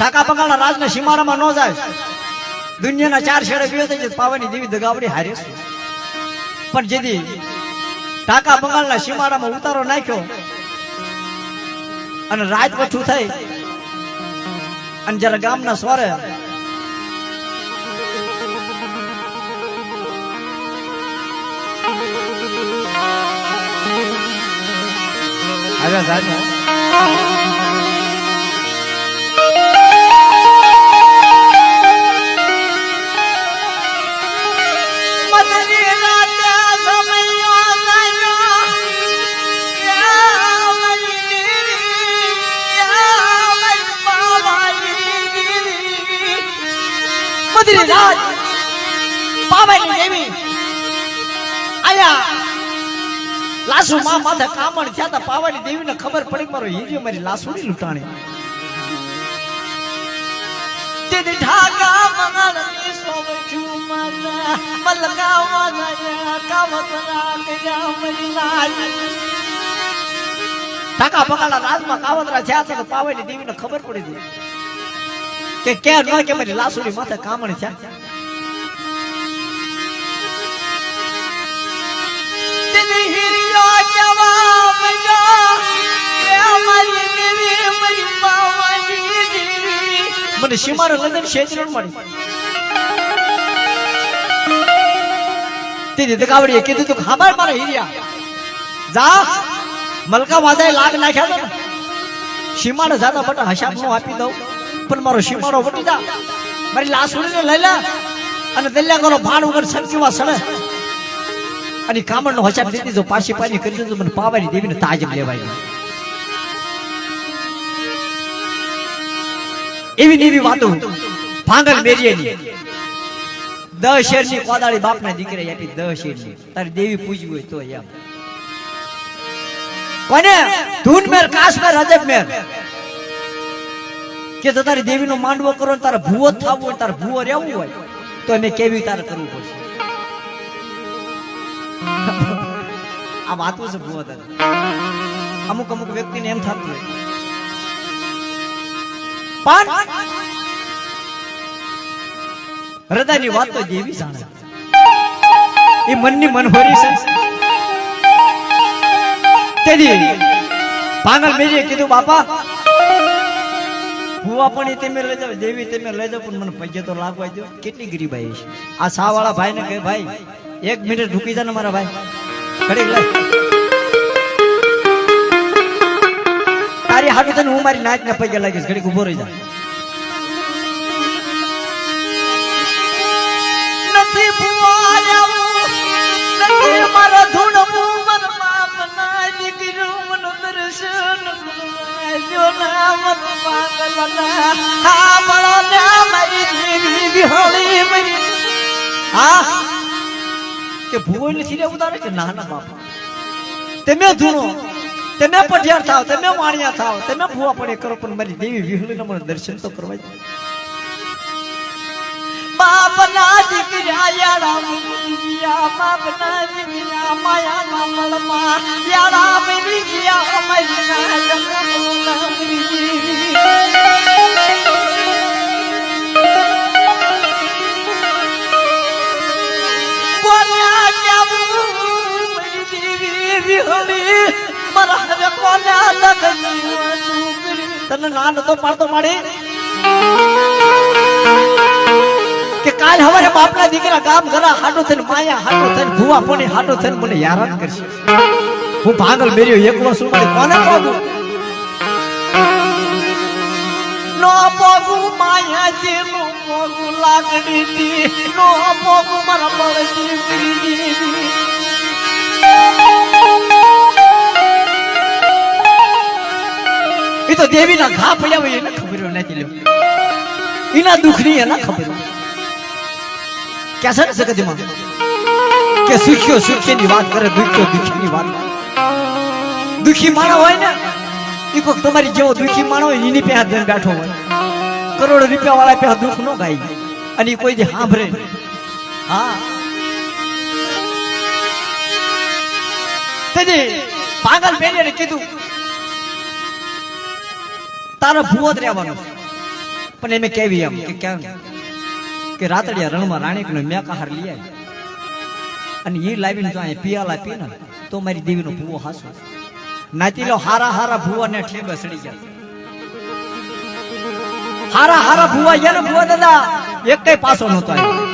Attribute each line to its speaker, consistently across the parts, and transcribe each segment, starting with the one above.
Speaker 1: ઢાકા બંગાળના રાજના સીમાડામાં ન જાય, દુનિયાના 4 છેડે ગયો થઈ જાય, પાવાની દેવી દગાવડી હારે છે. પણ જેથી ઢાકા બંગાળના સીમાડામાં ઉતારો નાખ્યો અને રાત પછું થઈ અને જયારે ગામના સ્વરે આવ્યા સાહેબ રાત પાવાની દેવી આયા લાસુ માં માથે કામણ થયા તા. પાવાની દેવીને ખબર પડી મારો હીરો મારી લાસુડી લૂંટાણી. તેદી ઢાકા મંગળની સોવચું મારા મલકાવા ગયા કાવતરા ગયા મરી લાજ. ઢાકા બંગાળના રાજમાં કાવતરા થયા તો પાવાની દેવીને ખબર પડી હતી કે ક્યાં ન કે મારી લાસુડી માથે કામણ છે. તેની હીરિયો કેવા મયો એ મારી દેવી મારી પાવાની દેવી મને સીમારો લગન શેજરણ મળી. તેની દગાવડીએ કીધું તું ખબર મારા હીરિયા જા મલકા વાજાએ લાગ નાખ્યા તો સીમાને જાતા બટા હસાબ નો આપી દઉં પણ મારો સીમાડો વટી જા મારી લાસુડીને લઈ લે અને દલ્યા કરો ભાણ વગર સંકીવા સડે અને કામણનો હસાબ દીધી જો પાછી પાની કરી દીધું મને પાવાની દેવીને તાજમ લેવાય. એવી એવી વાતો ભાંગલ મેરીએની 10 શેરની કોદાળી બાપના દીકરે આપી 10 શેરની તારી દેવી પૂજવી હોય તો એમ કોને ધૂન મેર કાશ મેર રજબ મેર કે તો તારી દેવીનો માંડવો કરો ને તારે ભૂવો થાવું હોય તારે ભૂવો રહેવું હોય તો એને કેવી તારે કરવું પડશે. આ વાતું છે ભૂવો તારે અમુક અમુક વ્યક્તિને એમ થતું હોય પણ હૃદયની વાત તો દેવી જાણે એ મનની મનહોરી છે. તેથી ભાંગલ મેરીએ કીધું બાપા ભૂવા પણ તમે લઈ જાવ દેવી તમે લઈ જાવ પણ મને પૈસા તો લાગવા દો. કેટલી ગરીબાઈ છે. આ સા વાળા ભાઈ ને કહે ભાઈ 1 મિનિટ રૂકી જા ને મારા ભાઈ ઘડીક લે તારી હાટુ તને હું મારી નાચ ને પૈસા લાગીશ ઘડીક ઉભો રહી જા. નથી ભૂવા જાવું નથી મારા ધૂણવું મન બાપ ના દીકરો મન દર્શન જો ના મન પાગલના હા બળો ના મારી દેવી વિહોળી મરી. હા કે ભૂવો નથી રે ઉતારે કે ના ના બાપા તમે ધૂણો તમે પઢિયાર થાવ તમે વાણિયા થાવ તમે ભૂવા પડે કરો પણ મારી દેવી વિહોળીના મને દર્શન તો કરવા જ. બાપના દીકરા યારા ગયા બાપના દીકરા માયા ના મળમાં યારા બની ગયા અમારી ના જન્મના દેવી. કોના કેવું મારી દેવી વિહોળી મારા હવે કોના લખની તને નાન તો પાડતો માડી કે કાલ હવારે બાપના દીકરા ગામ ઘરા હાટો થઈને માયા હાટો થઈને ભૂવા પોણી હાટો થઈને મને હેરાન કરશે. હું ભાંગલ મેર્યો એકલો છું મારી કોને પોગું નો પોગું માયા છે નો પોગું લાગડી દી નો પોગું મારા બળજી દેવી. એ તો દેવીના ઘા પડ્યા હોય એને ખબર નથી લ્યો એના દુઃખની એને ખબર कैसे न सकते मां के सुखियो सुखी ની વાત કરે દુખિયો દુખી ની વાત. દુખી માણો હોય ને ઈ કોક તમારી જેવો દુખી માણો હોય એની પાસે જઈને બેઠો હોય કરોડો રૂપિયા વાળા પાસે દુખ નો ગાય અને કોઈ દી સાંભળે. હા તેજી પાગલ બેરીને કીધું તારો ભૂવો જ રહેવાનો પણ એમે કેવી એમ કે કેમ કે રાતડિયા રણમાં રાણીકનો મેકાહાર લઈ આવી અને એ લાવીને જો અહીંયા પિયાલા પી ને તો મારી દેવીનો ભૂવો હાસો નાતીલો હારા હારા ભૂવાને ઠેબા સડી ગયા હારા હારા ભૂવા ગયા ને ભૂવા દાદા એક કઈ પાછો નતો આવ્યો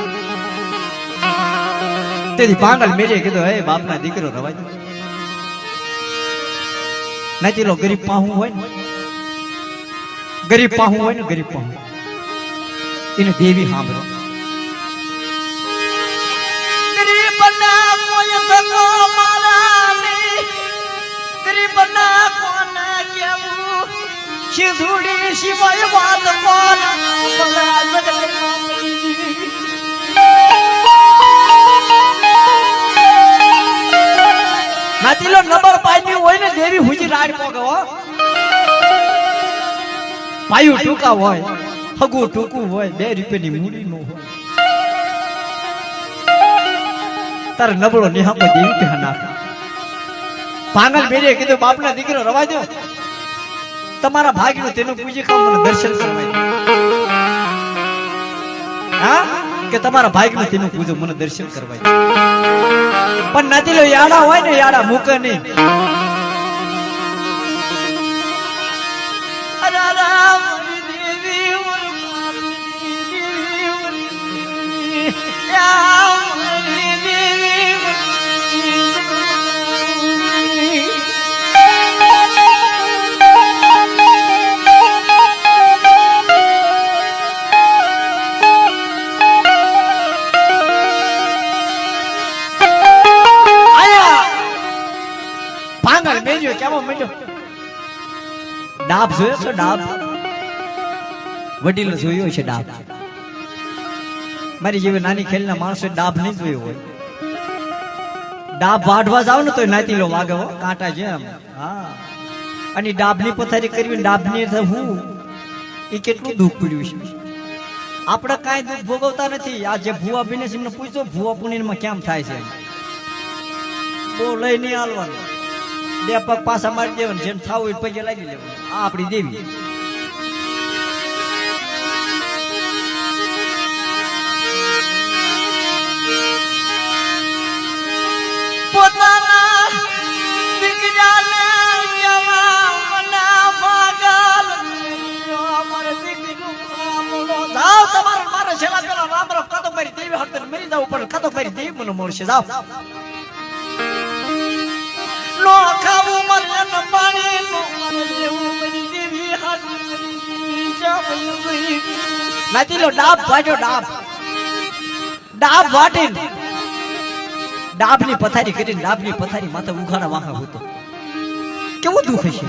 Speaker 1: તેથી પાંગલ મેરે કીધું હે બાપના દીકરો રવાજ નાતીલો ગરીબ પાહું હોય ને ગરીબ પાહું હોય ને ગરીબ પાહું એને દેવી સાંભળો ગરીબના કોઈ ધકો મારાની ગરીબના કોને કેવું શીધુડી સિવાય વાત કોણ ભલા જગતમાં નાતીલો નંબર પાઈ હોય ને દેવી હુજી રાડ પોગે હો પાયું ટૂંકા હોય હગું ટૂંકું હોય 2 રૂપિયાની મૂડી નો હોય તાર નબળો નિહાકો દેવી કે નાખ પાંગલ બેરે કીધું બાપના દીકરો રવા દો તમારા ભાગ્યનું તેનું પૂજી કામ મને દર્શન કરવાય હા કે તમારા ભાગ્યનું તેનું પૂજો મને દર્શન કરવાય પણ નાતીલો યાડા હોય ને યાડા મૂકે નહીં ડાબ જોયો છો ડાબ વડીલો જોયો છે ડાબ મારી જેવી નાની ખેલના માણસો ડાબ નહીં જોયો હોય ડાબ વાઢવા જાવ ને તો નાતીલો વાગે હો કાંટા જેમ હા અને ડાબની પથારી કરવી ડાબની હું એ કેટલું દુઃખ પડ્યું છે આપણે કાંઈ દુઃખ ભોગવતા નથી આ જે ભૂવા બીને એમને પૂછો ભૂવા પુણ્યમાં કેમ થાય છે બહુ લઈ નહીં હાલવાનું 2 પગ પાછા મારી દેવાનું જેમ થાવું હોય પગે લાગી લેવાનું આ આપણી દેવી પોતાના દીકરાને યવાના ભાગલ અમારે દીકરીનું આમળો જાવ તમારે મારે છેલા પેલા રામરો કતો મારી દેવી હરતર મરી જાવ પણ કતો મારી દેવી મને મળશે જાવ નો ખાવું મરે ન પાણી નો મરે જેવું મારી દેવી હાથ મરી જાવ નાતીલો ડાબ વાજો ડાબ વાટીન ડાબની પથારી કરીને ડાબની પથારી માથે ઉઘાડા વાહા હતો કેવું દુઃખ છે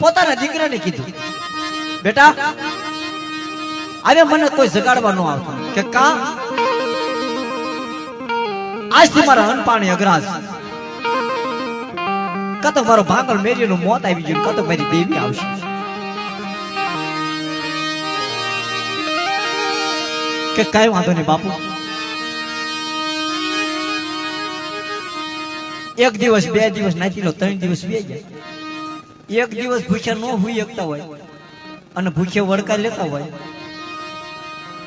Speaker 1: પોતાના દીકરાને કીધું બેટા હવે મને કોઈ જગાડવા ન આવતો કે કા આજથી મારા અનપાણી અગ્રાસ કતો મારો ભાંગલ મેરીનું મોત આવી ગયું કતો મારી દેવી આવશે કે કઈ વાંધો નહીં બાપુ 1 દિવસ 2 દિવસ નાતીલો 3 દિવસ વી ગયા 1 દિવસ ભૂખ્યા ન હોઈ શકતા હોય અને ભૂખ્યો વડકા લેતા હોય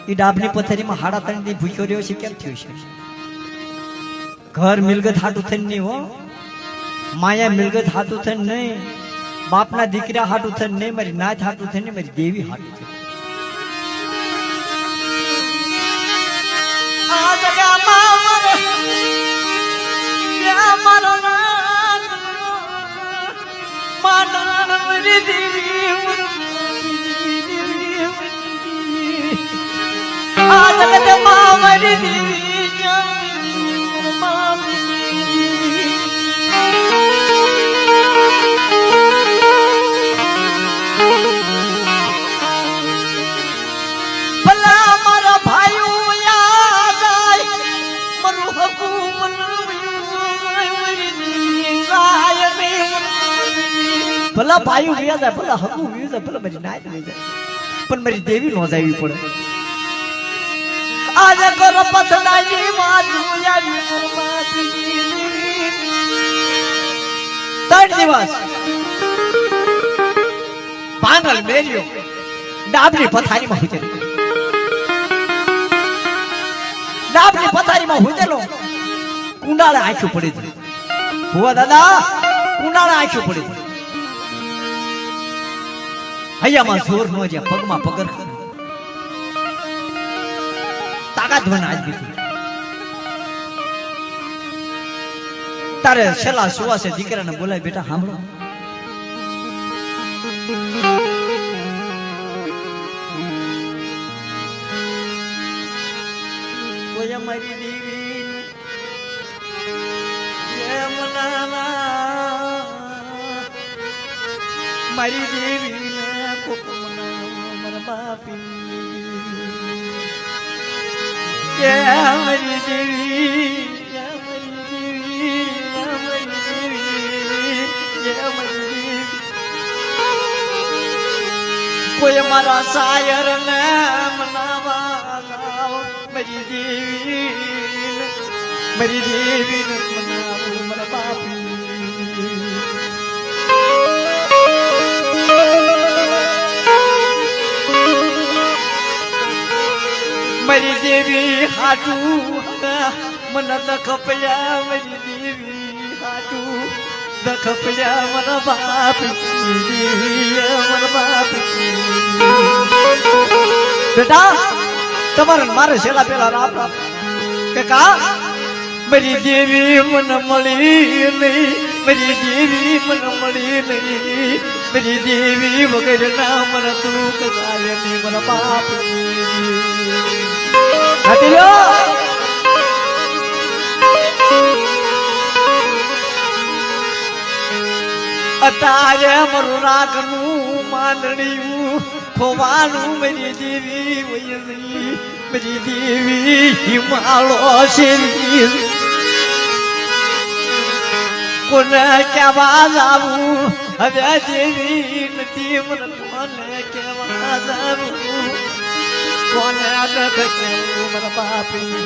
Speaker 1: એ ડાબની પથારીમાં 3.5 દી ભૂખ્યો રહ્યો છે કેમ થયું છે ઘર મિલગત હાટું થઈને નહીં હો માયા મિલગત હાટું થઈને નહીં બાપના દીકરા હાટું થઈને નહીં મારી નાત હાટું થઈને મારી દેવી હાટું થઈને આ ભલા ભાઈઓ વ્યા જાય ભલા હકુ વ્યા જાય ભલા મારી નાય લઈ જાય પણ મારી દેવી નો જાવી પડે આજે કરો પથડાઈ માં આવી પરમાતી 3 દિવસ પાંગલ મેર્યો ડાબની પથારીમાં હુજેલો ડાબની પથારીમાં હુજેલો કુંડાળે આંખું પડી છે ભુવા દાદા કુંડાળે આંખું પડી છે હૈયામાં જોર નો જ્યાં પગમાં પગર તાકાત વન આજ બીજી તારે છેલ્લા સુવાસે દીકરાને બોલાય બેટા સાંભળો કોઈ મારી દેવી મારી દેવી ને કોક મના બાપી મારી દેવી કોઈ મારા શાયર ને મનાવા લાવ મારી દેવી ને મનાવું મારા બાપી મારી દેવી હાટુ મને દખપ્યા મારી દેવી હાટુ દખપ્યા મારા બાપી મારા બાપી બેટા તમારે મારે છેલ્લા પેલા રામ રામ કે કા મારી દેવી મને મળી નહીં મારી દેવી મને મળી નહીં મારી દેવી વગર ના મને તું કસાય નહીં મારા બાપ અત્યારે મારું રાખનું માંદણિયું ખોવાનું મારી દેવી વયસી મારી દેવી હિમાળો શેરી કોને કેવા જાવું હવે દેવી નથી મને કોને કેવા જાવું કોને કેવું મારા બાપી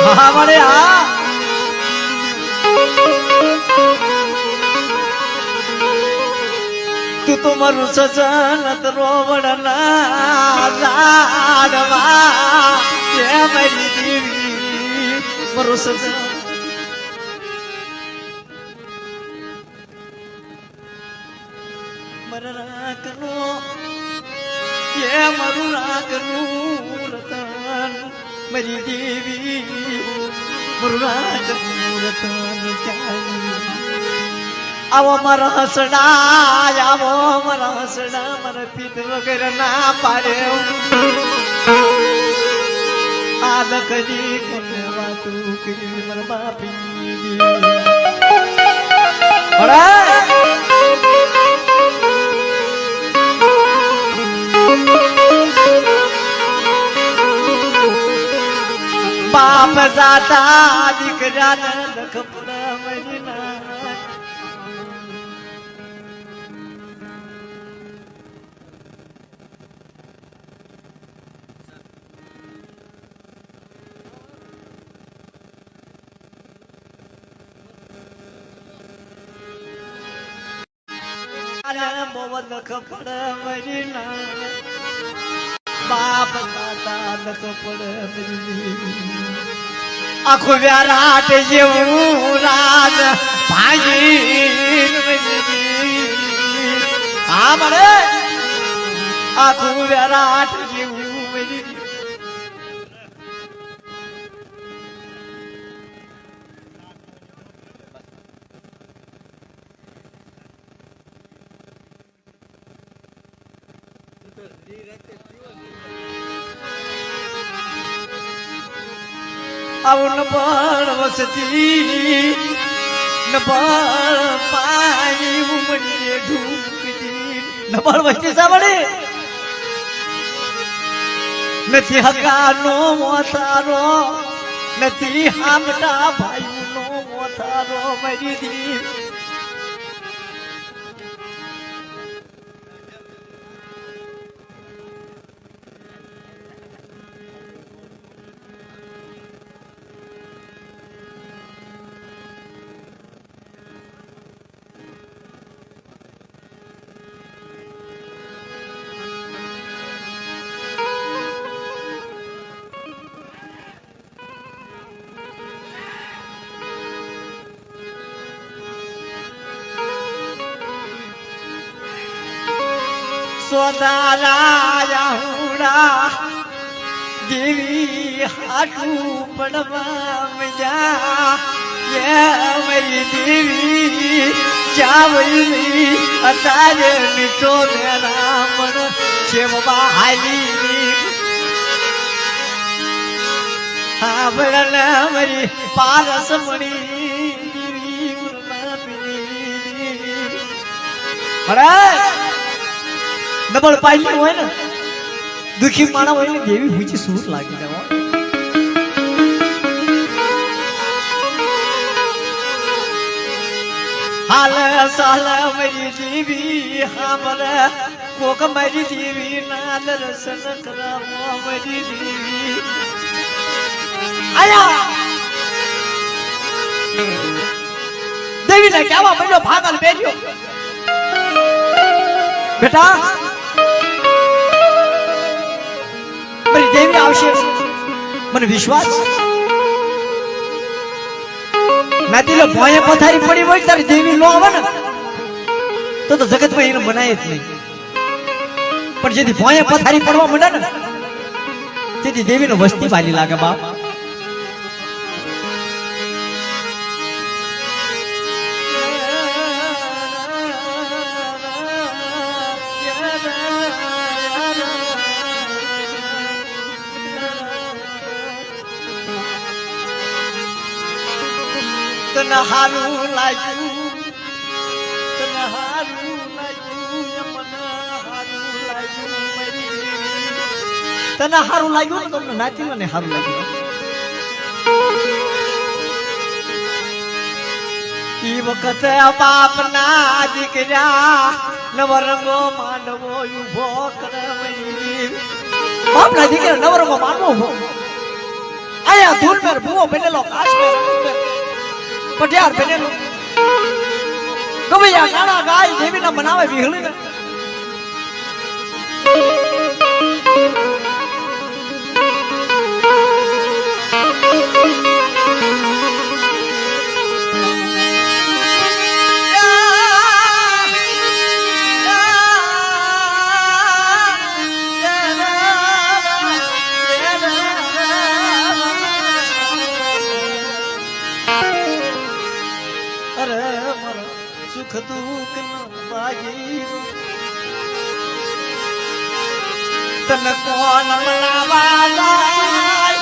Speaker 1: હા મળે હા તું તો મારું સજન રોવડના ઝાડવા કે મારી દેવી મારું સજન મારા રાખનો કે મારું રાખનું રતન મારી દેવી મારું રાખનું રતન આવો મારા હસડા આવો મારા હસડા મારા પીત વગેરે ના પાડે આ દખની કોને વાતું કરી મારા બાપી બાપ જાતા દીકરાને દખપડા મરી ના દખપડ મરી ના બાપ દાદા દખપડ આખું વ્યારાટ જેવું રાજ ભાઈ હા મળે આખું વ્યારાટ જેવું મરી આવું નબળ વસતી નબળ પાણી ઉમડીએ ઢૂકતી નબળ વસતી સાંભળે નથી હકાનો મોથારો નથી હામટા ભાઈનો મોથારો મરી દી સોદારા હુડા દેવી હાટું પડવા મજા મારી દેવી ચાવલી અતારે મીઠો મેરામણ શેવવા હાલી હા બળના મારી પારસ મણી દેવી ગુરમા પીરી અરે ડબલ પાઈ હોય ને દુખી માણા હોય ને દેવી પૂછી સૂર લાગી જવા હાલ સાલ મારી દેવી હામર કોક મારી દેવી ના દર્શન કરાવો મારી દેવી આયા દેવી ને કેવા બન્યો ભાગલ બેઠ્યો બેટા મારી દેવી આવશે મને વિશ્વાસ નાતી લો ભોય પથારી પડી હોય તારી દેવી નો આવે ને તો જગતમાં એને મનાય જ નહીં પણ જેથી ભોય પથારી પડવા માંડે ને તેથી દેવીનો વસ્તી વાલી લાગે બાપ તને હારું લાગ્યું મને હારું લાગ્યું તને હારું લાગ્યું ને તમને નાતી મને હારું લાગ્યું ઈ વખતે બાપ ના દીકરા નવરંગો માનવો ઉભો કરે બાપ ના દીકરા નવરંગો માનવો ઉભો આયા ધૂળ મેર ભૂવો બનેલો કાશ મેર પટિયાર બનેલો ગવૈયા ગાણા ગાય દેવીના બનાવે વિહળીને સુખ દુઃખ નો ભાગી તને કોણ મનાવા જાય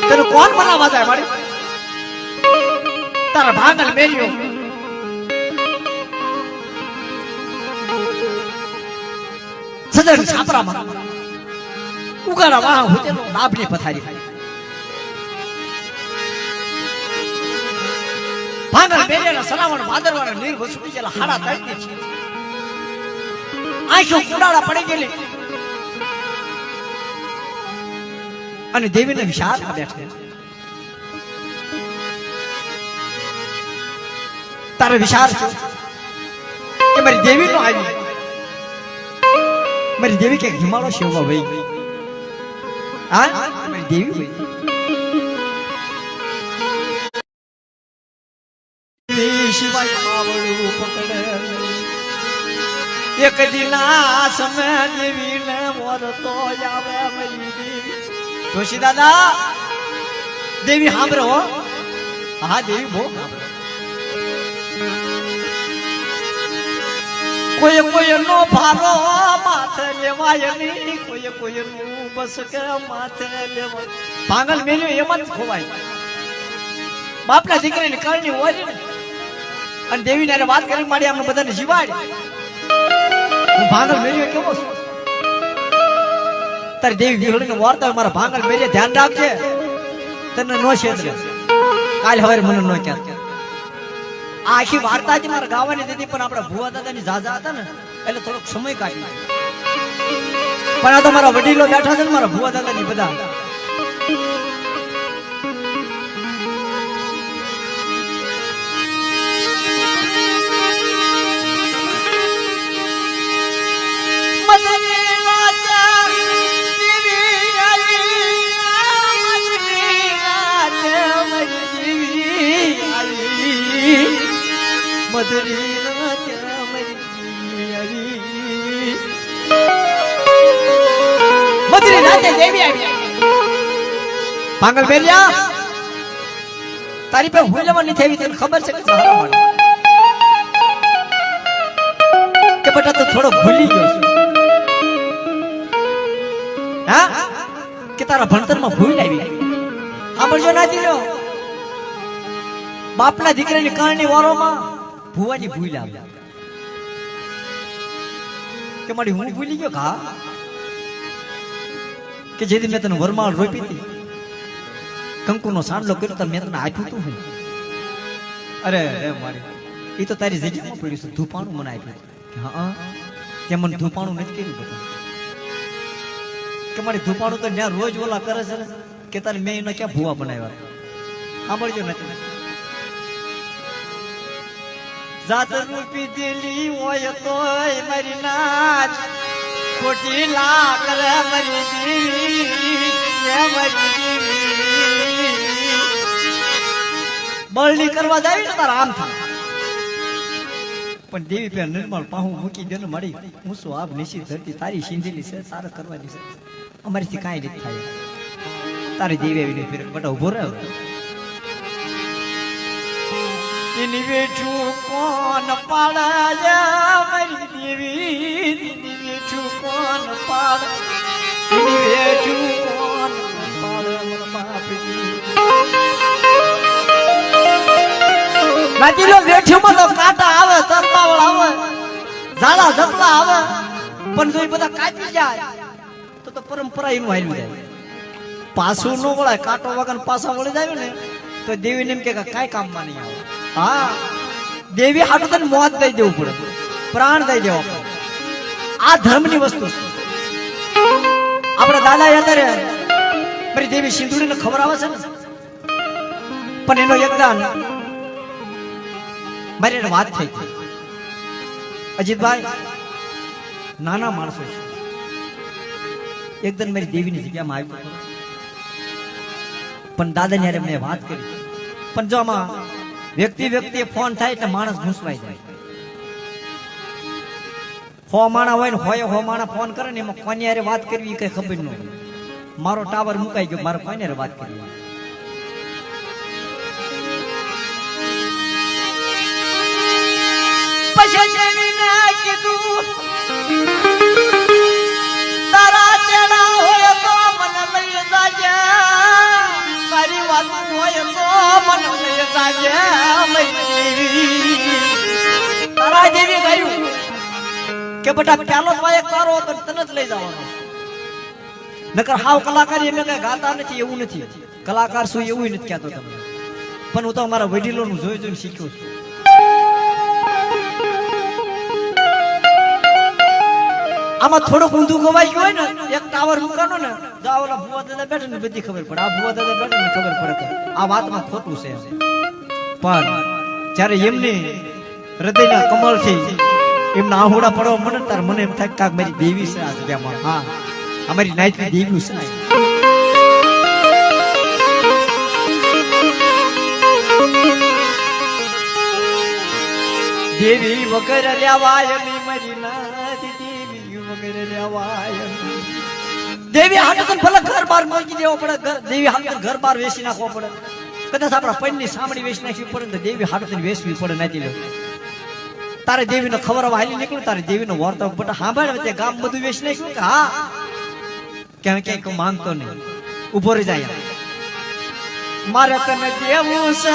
Speaker 1: તને કોણ મનાવા જાય મારી તારા ભાગલ મેર્યો સદર છાપરામાં ઉગાડા વાહ હોતેલો બાપની પથારી ભાંગલ બેરેલા સલાવણ ભાદરવાના નીર ઘસુટી ગયેલા હાડા તળતી છે આંખો કુડાળા પડી ગયેલી અને દેવીને વિશાળ બેઠે તારે વિચાર છે કે મારી દેવી નો આવી મારી દેવી કે હિમાલય શેવવા વહી ગઈ હા મારી દેવી વહી શિવાય માવડું પકડે એક દિના સમય દેવી ને મોરતો આવે મારી દેવી જોશી દાદા દેવી સાંભળો હા દેવી બહુ કોઈ કોઈ નો ભારો માથે લેવાય નહીં કોઈ કોઈ નું બસ કે માથે લેવાય ભાંગલ મેલ્યો એમાં જ ખોવાય બાપના દીકરાની કરણી હોય ને અને દેવી ને વાત કરી માડી અમને બધાને જીવાડ હું ભાંગલ મેલ્યો કેવો છું તારી દેવી વિહળીને વાર્તા મારા ભાંગલ મેલ્યો ધ્યાન રાખજે તને નો છેતરે કાલ હવે મને નો ક્યાં આખી વાર્તા જ મારા ગાવાની દીધી પણ આપણા ભુવા દાદાની જાજા હતા ને એટલે થોડોક સમય કાઢી પણ આ તો મારા વડીલો બેઠા છે ને મારા ભુવા દાદાની બધા મધરી તે દેવી આવી પાંગલ બેરિયા તારી પે હુલવા નથી આવી તને ખબર છે કે મારા મળે કે બેટા તો થોડો ભૂલી ગયો છે હા કે તારા ભણતરમાં ભૂલ આવી સાંભળજો ના દીલો બાપના દીકરાની કારણે વારોમાં ભુવાની ભૂલ આવી કે મારી હું ભૂલી ગયો ઘા કે જેથી મેં તને વરમાળ રોપી હતી કંકુનો સાંડલો કર્યો તો મેં તને આપ્યું તું હું અરે મારી એ તો તારી જગ્યામાં પડ્યું છે ધૂપાણું મને આપ્યું હા કે મને ધૂપાણું નથી કર્યું બધા કે મારી ધૂપાણું તો ત્યાં રોજ ઓલા કરે છે કે તારે મેં એનો ક્યાં ભૂવા બનાવ્યા સાંભળજો નથી જાત રૂપી દિલી હોય તોય મારી નાચ ખોટી લાખ રે મારી દીવી બળની કરવા જાય ને તારા આમ થાય પણ દેવી પે નિર્મળ પાહું મૂકી દે ને મળી હું શું આપ નિશી ધરતી તારી સિંધેલી છે તારે કરવાની છે અમારીથી કાંઈ નથી થાય તારી દેવી આવીને ફેર બટા ઉભો રહે એની બેઠું કોણ પાડે મારી દેવી એની બેઠું કોણ પાડે એની બેઠું કોણ પાડે મારા બાપજી નાચીલો બેઠુંમાં તો કાંટા આવે તરપાવળ આવે ઝાડા ઝપલા આવે પણ જો એ બધા કાપી જાય તો પરંપરા એનું હાલ્યું જાય પાછું ન વળાય કાંટો વગર પાછા વળી જાય ને તો દેવીને એમ કે કાંઈ કામમાં નહીં આવે હા દેવી હાટું તને મોત દઈ દેવું પડે પ્રાણ દઈ દેવો પડે આ ધર્મની વસ્તુ છે આપણા દાદા અત્યારે મારી દેવી સિંધુડીને ખબર આવે છે ને પણ એનો યોગદાન મારી વાત થઈ અજીતભાઈ નાના માણસો છે એકદમ મારી દેવીની જગ્યામાં આવ્યું પણ દાદાને યારે મેં વાત કરી પણ જો આમાં વ્યક્તિ ફોન થાય એટલે માણસ ઘૂસવાઈ જાય હો માણા હોય ને હો માણા ફોન કરે ને એમાં કોની યારે વાત કરવી કઈ ખબર ન હોય મારો ટાવર મુકાઈ ગયો મારે કોની યારે વાત કરવી પછી દેવીને કીધું તારા તેડા હોય તો મને લઈ જાજે તારી વાત હોય તો મને લઈ જાજે તારા દેવી કહ્યું કે બેટા ચાલો તો એક તારો તો તને જ લઈ જવાનો નકર હાવ કલાકારી એમ કઈ ગાતા નથી એવું નથી કલાકાર શું એવું નથી કહેતો તમને પણ હું તો અમારા વડીલોનું જોઈ જોઈને શીખ્યો છું આમાં થોડુંક ઊંધું ગવાઈ ગયું હોય ને એક ટાવર મૂકવાનો ને જા ઓલા ભુવા દાદા બેઠે ને બધી ખબર પડે આ ભુવા દાદા બેઠે ને ખબર પડે કે આ વાતમાં ખોટું છે પણ જ્યારે એમની હૃદયના કમળથી એમના આહુડા પડવા મને તાર મને એમ થાય કાક મારી દેવી છે આ જગ્યામાં હા અમારી નાઈટની દેવી છે દેવી વગર લેવાય મારી નાથી દેવી વગર લેવાય દેવી હાટું ભલે ઘર બાર મૂકી દેવો પડે દેવી હાટું ઘર બાર વેચી નાખવો પડે કદાચ આપણા પૈણની સાંભળી વેચી નાખવી પડે તો દેવી હાટું વેચવી પડે નાતી લે તારે દેવીનો ખબર હાલી નીકળ્યું તારે દેવીનો વર્તો બટા સાંભળે તે ગામ બધું વેચી નાખ્યું કે હા ક્યાંય કોઈ માંગતો નહીં ઉભો રહી જાય મારે તને દેવું છે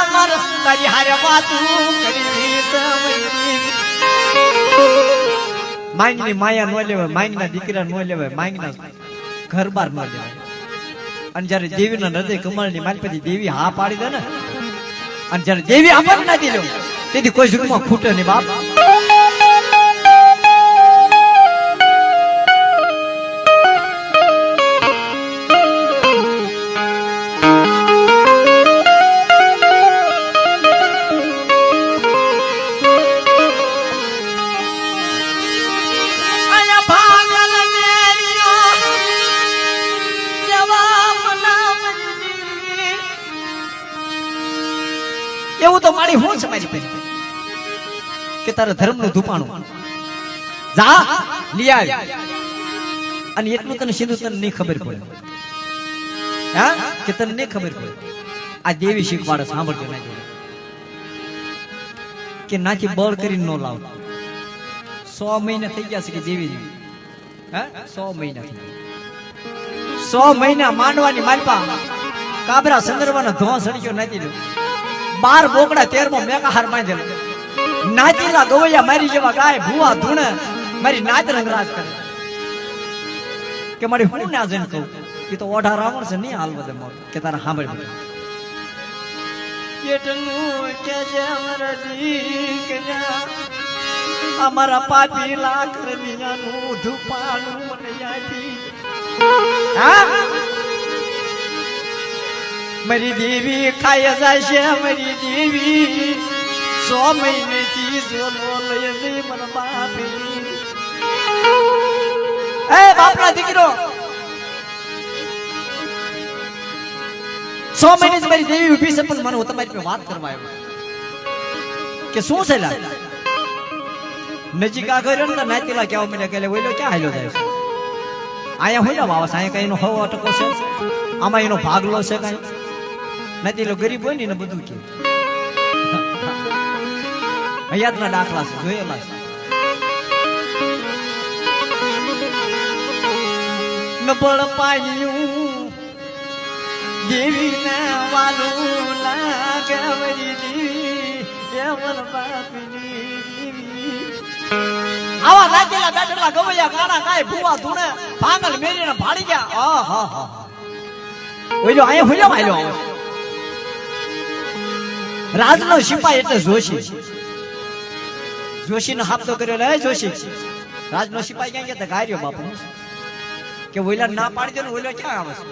Speaker 1: મારે તારી હારે વાતું કરવી છે માંગની માયા ન લેવાય માંગના દીકરા ન લેવાય માંગના ઘર બાર ન લેવાય અને જયારે દેવીના હૃદય કમળની માલ પછી દેવી હા પાડી દે ને અને જયારે દેવી આપણને ના દીધો તેથી કોઈ જુગમાં ખૂટે નહીં બાપ એવું તો મારી હું છે મારી પાસે કે તારા ધર્મનું ધૂપાણું જા લઈ આવ અને એટલું તને સીધું તને નહીં ખબર પડે, હા, કે તને નહીં ખબર પડે. આ દેવી શીખવાડે, સાંભળજો ના કે નાથી બળ કરીને ન લાવ. 100 મહિના થઈ ગયા છે કે દેવી, હા, 100 મહિના થઈ ગયા. 100 મહિના માંડવાની માલપા કાબરા સંદર્ભનો ધોં સડ્યો નાતી લો. 12 બોકડા 13મો મેઘાહાર માંડેલો. નાતીલા ગવૈયા મારી જેવા ગાય ભૂવા ધૂણે મારી નાત રંગરાજ કરે કે મારી હું ના જઈને કહું એ તો ઓઢા રાવણ છે નહીં હાલ બધે મોર કે તારા સાંભળી એટલું કે જે અમારા દીકરા અમારા પાપી લાખ રમિયાનું ધુપાનું મને યાદી. હા, મારી દેવી ખાય જાય છે, મારી દેવી 100 મહિનેથી જોલો લઈ જઈ મને બાપી. એ બાપના દીકરો 100 મહિને મારી દેવી ઉભી છે, પણ મને હું તમારી વાત કરવા આવ્યો કે શું છે લા નજીક આ કર્યો ને નાતીલા કેવા મને કે ઓઈલો ક્યાં હાલ્યો જાય છે? આયા હોય ને વાવસ આયા કઈ નો હવો અટકો છે, આમાં એનો ભાગલો છે કઈ નાતીલો ગરીબ હોય ને બધું કે હયાતના દાખલા છે, જોયેલા છે. નબળ પાયું દેવીને વાલું લાગે મારી દેવી એવર બાપની દેવી. આવા નાચેલા બેઠેલા ગવૈયા ગાણા ગાય ભૂવા ધૂણે ભાંગલ મેરીને ભાડી ગયા. આહા ઓઈલો આયા હોઈલો આયલો આવે રાજનો સિપાઈ એટલે જોશી. જોશીનો હાફતો કર્યો લે જોશી. રાજનો સિપાઈ ક્યાં ગયા ગાર્યો બાપુ કે ઓઈલા ના પાડી દે ને ઓઈલો ક્યાં આવે છે?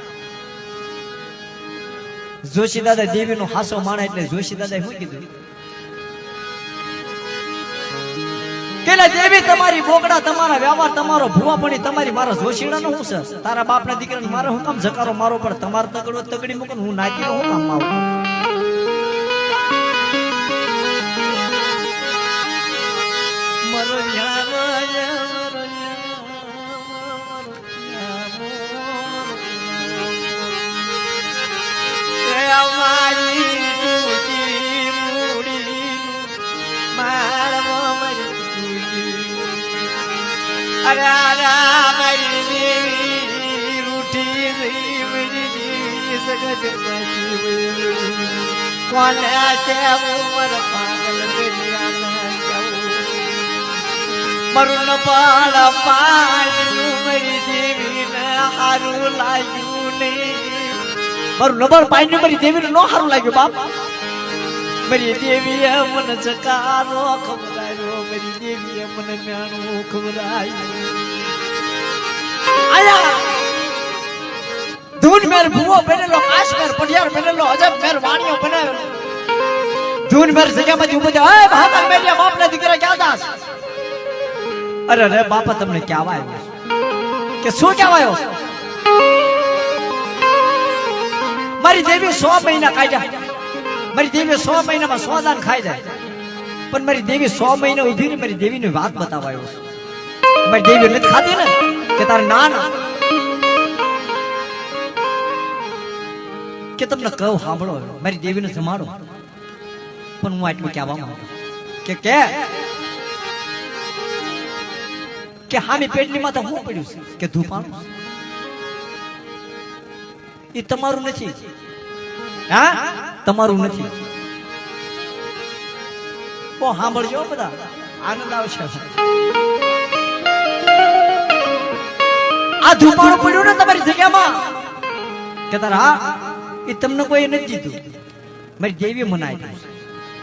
Speaker 1: જોશી દાદા દેવીનો હાસો માણે એટલે જોશી દાદાએ શું કીધું કે દેવી તમારી બોકડા તમારા વ્યવહાર તમારો ભૂવાપણી તમારી મારા જોશીડાનો શું છે? તારા બાપના દીકરાને મારે હું કામ જકારો મારો પડે? તમારે તગડો તગડી મૂકો હું નાચી હું કામ આવું? મારી દેવી રૂઠી ગઈ, મારી દેવી સગત કોને કેવું મારા પાગલ મારું ન પાડ પાડ્યું મારી દેવીને હારું લાગ્યું નહીં. મારું નબળ પાડ્યું મારી દેવીને નો હારું લાગ્યું બાપ. મારી દેવીએ મને ચકારો ખવડાવ્યો, મારી દેવીએ મને મેણું ખવડાવ્યું. આયા ધૂન મેર ભૂવો બનેલો, કાશ મેર પડિયાર બનેલો, અજબ મેર વાણીઓ બનાવેલો. ધૂન મેર જગ્યામાંથી ઉભો થયો, એ ભાતા મેરિયા બાપના દીકરા ક્યાં દાસ? અરે રે બાપા તમને કહેવા આવ્યો કે શું કહેવા આવ્યો? મારી દેવી 100 મહિના કાઢ્યા. મારી દેવી 100 મહિનામાં 100 દાન ખાઈ જાય, પણ મારી દેવી 100 મહિના ઉભી ને મારી દેવીની વાત બતાવવા આવ્યો છે. મારી દેવી નથી ખાતી ને કે તારે ના ના કે તમને કહું સાંભળો, મારી દેવીને જમાડો. પણ હું આટલું કહેવા માંગુ કે હામી પેટની માથે શું પડ્યું છે કે ધૂપાણું એ તમારું નથી. હા, તમારું નથી. બહુ સાંભળજો બધા, આનંદ આવશે. આ ધૂપાણું પડ્યું ને તમારી જગ્યામાં કે તારા હા એ તમને કોઈ નથી દીધું. મારી દેવી મનાય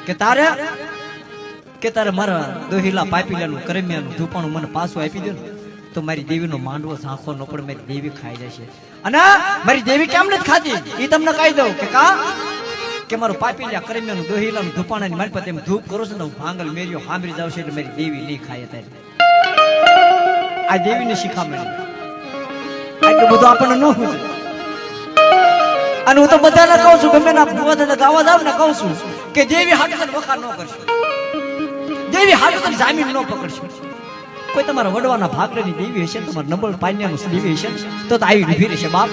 Speaker 1: કે તારે મારા દોહિલા પાપીલાનું કરમિયાનું ધૂપાણું મને પાછું આપી દો ને તો મારી દેવીનો માંડવો ઝાંખો ન પડે, મારી દેવી ખાઈ જશે. અને મારી દેવી કેમ નથી ખાતી એ તમને કહી દઉં કે કા કે મારું પાપીલા કરમિયાનું દોહિલાનું ધૂપાણાની મારી પાસે એમ ધૂપ કરો છો ને હું ભાંગલ મેર્યો સાંભળી જાવ છે એટલે મારી દેવી નહીં ખાય. ત્યારે આ દેવીને શીખામણી આટલું બધું આપણને ન હોય. અને હું તો બધાને કહું છું, ગમે ના ભૂવા ગાવા જાવ ને કહું છું કે દેવી હાટુ તને વખાણ ન કરશે, દેવી હાટુ તને જામીન ન પકડશે. કોઈ તમારા વડવાના ભાગની દેવી હશે, તમારા નબળ પાન્યાનું દેવી હશે તો આવી ઊભી રહેશે બાપ.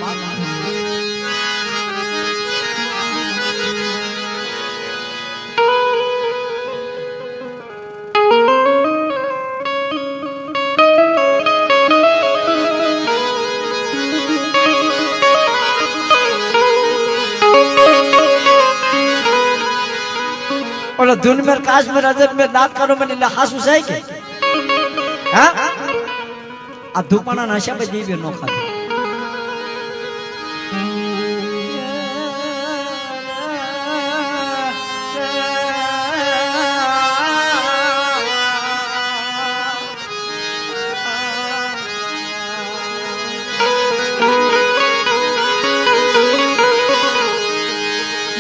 Speaker 1: ઓલો ધૂન મેર કાશ મેર અજબ મેર દાંત કાઢો મને એટલે હાસુ છે કે હા આ ધૂપાના નશા પર દેવી નો ખાધો.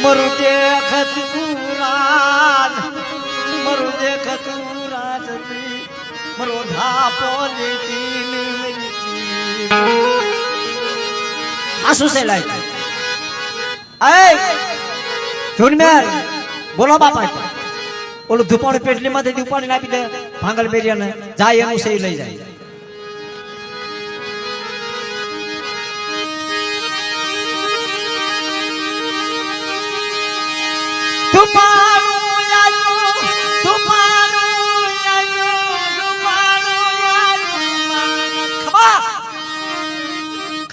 Speaker 1: મરુ દેખત રાજ મરુ દેખત રાજ મરો ધાપો લીધી આસુ સે લાઈ એ ધૂનમેર બોલો બાપા ઓલું ધુપાણી પેટલી માંથી ધુપાણી નાખી દે ભાંગલ બેરિયાને જાય એનું સે લઈ જાય.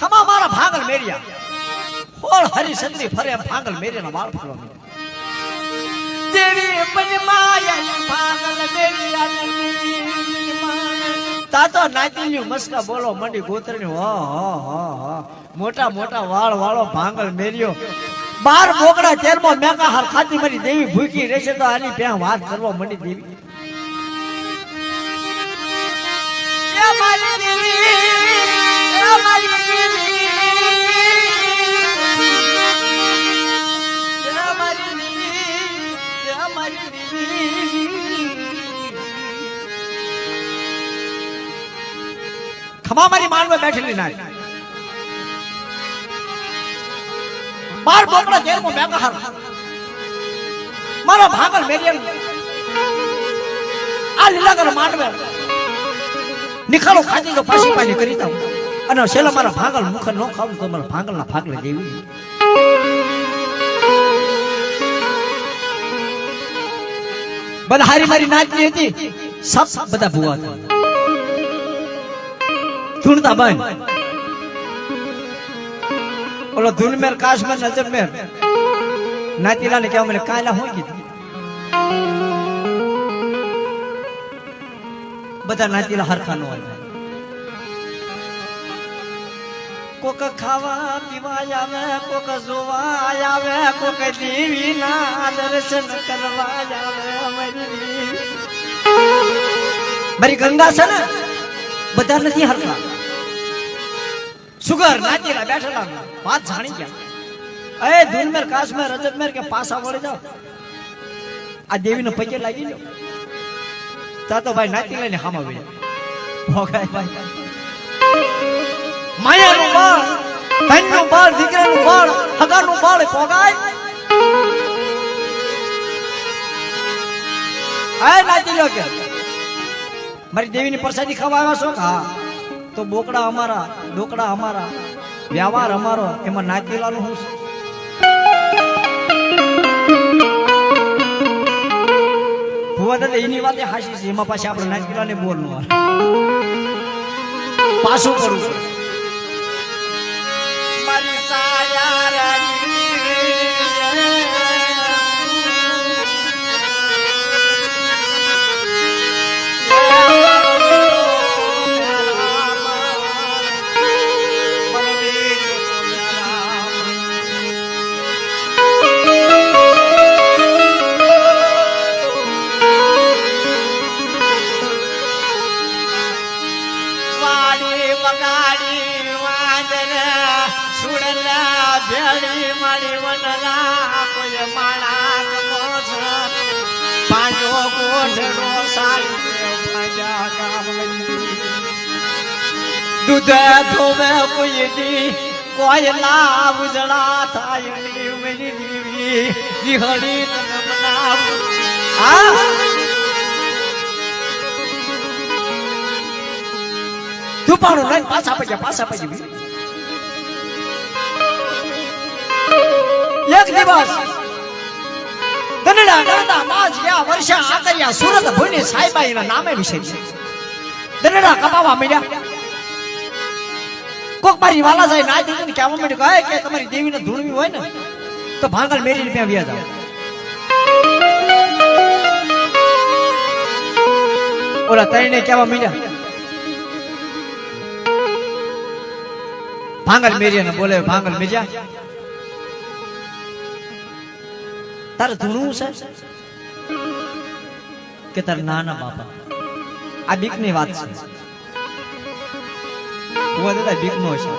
Speaker 1: ખમા મારા ભાંગલ મેરિયા હોળ હરિચંદ્રી ફરે ભાંગલ મેરિયાના વાળ ફરવા દેવી પજમાયા ભાંગલ મેરિયા તાતો નાચીલ્યું મસ્કા બોલો મંડી ગોતરની હો મોટા મોટા વાળ વાળો ભાંગલ મેરિયો 12 બોકડા 13મો મેકા હાર ખાતી મારી દેવી ભૂખી રહેશે તો આની પે વાત કરવા મંડી દેવી. એ મારી દેવી એ મારી દેવી એ મારી દેવી એ મારી દેવી ખમા મારી માનવે બેઠેલી ના 12 બોકડા 13મો મેકા હાર મારા ભાગલ મેરિયા આ લીલાગર માંડવે નિખાલો ખાતી તો પાછી પાછી કરી દઉં અને છેલ્લા મારા ભાગલ મુખ ન ખાવું તો મારા ભાગલના ભાગલે દેવી. બધા હારી મારી નાચની હતી સબ બધા ભૂવા હતા ધૂણતા બંધ. ઓલો ધૂનમેર કાશમેર નજરમેર નાતીલાને કહેવા મને કાયલા હોય કીધું બધા નાતીલા હરખા નો હોય. કોક ખાવા પીવા આવે કોક જોવા આવે કોક દેવી ના દર્શન કરવા આવે. મારી ગંગા છે ને બધા નથી હરખા સુગર નાતીલા બેઠેલા વાત જાણી ગયા. એ ધૂનમેર કાશમેર રજતમેર કે પાસા વળી જાઓ આ દેવીનો પગે લાગી લો તા તો ભાઈ નાતી લઈને હામા વળી ભોગાય ભાઈ માયાનું બાળ ધનનું બાળ દીકરાનું બાળ હગાનું બાળ ભોગાય. એ નાતી લો કે મારી દેવીની પ્રસાદી ખાવા આવ્યા છો? હા તો બોકડા અમારા ડોકડા અમારા વ્યવહાર અમારો એમાં નાતીલાનું હું ભુવા દાદા એની વાતે હાસી છે એમાં પાછી આપણે નાતીલાને બોલ નો પાછું કરવું છે. મારી સાયા ભેળી મારી વનરા કોઈ માણા કમો છે પાંજો કોઠડો સાડી ભાજા કામ દૂધ ધોવે કોઈ દી કોઈ લાવ ઉજળા થાય ની મેરી દેવી દિહડી તને બનાવ. હા ધુપાણું લઈને પાછા પડી એક દિવસ દનડા ગણતા માજ ગયા વર્ષા આકર્યા સુરત ભૂની સાઈબાઈના નામે વિશે દનડા કપાવા મળ્યા કોક મારી વાલા જાય ના દીધું ને કહેવા માંડ્યું કહે કે તમારી દેવીને ધૂણવી હોય ને તો ભાંગલ મેરીને ત્યાં વ્યા જાવ ઓલા તરીને કહેવા માંડ્યા ભાંગલ મેરીને બોલે ભાંગલ મેરિયા તારે ધૂણવું છે કે તાર નાના બાપા આ બીક ની વાત છે ભુવા દાદા બીક નો છે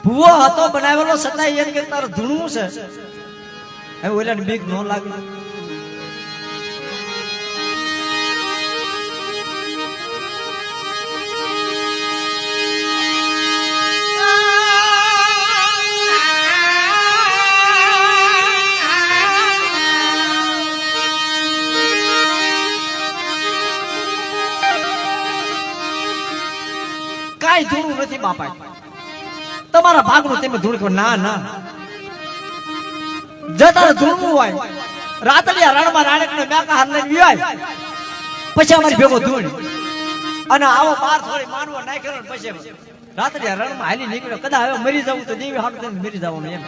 Speaker 1: ભુવા હતો બનાવેલો છતાં એમ કે તારે ધૂણવું છે હવે ઓલા બીક નો લાગે કાઈ ધૂણું નથી બાપા તમારા ભાગનું તમે ધૂણ કહો ના ના જો તારે ધૂણવું હોય રાતલિયા રણમાં રાણકને મેકા હાર લઈને વિવાય પછી અમારી ભેગો ધૂણ અને આવો બાર થોડી માનવો નાખ્યો ને પછી રાતલિયા રણમાં હાલી નીકળ્યો કદાચ હવે મરી જવું તો દેવી હાથ તમે મરી જવાનું એમ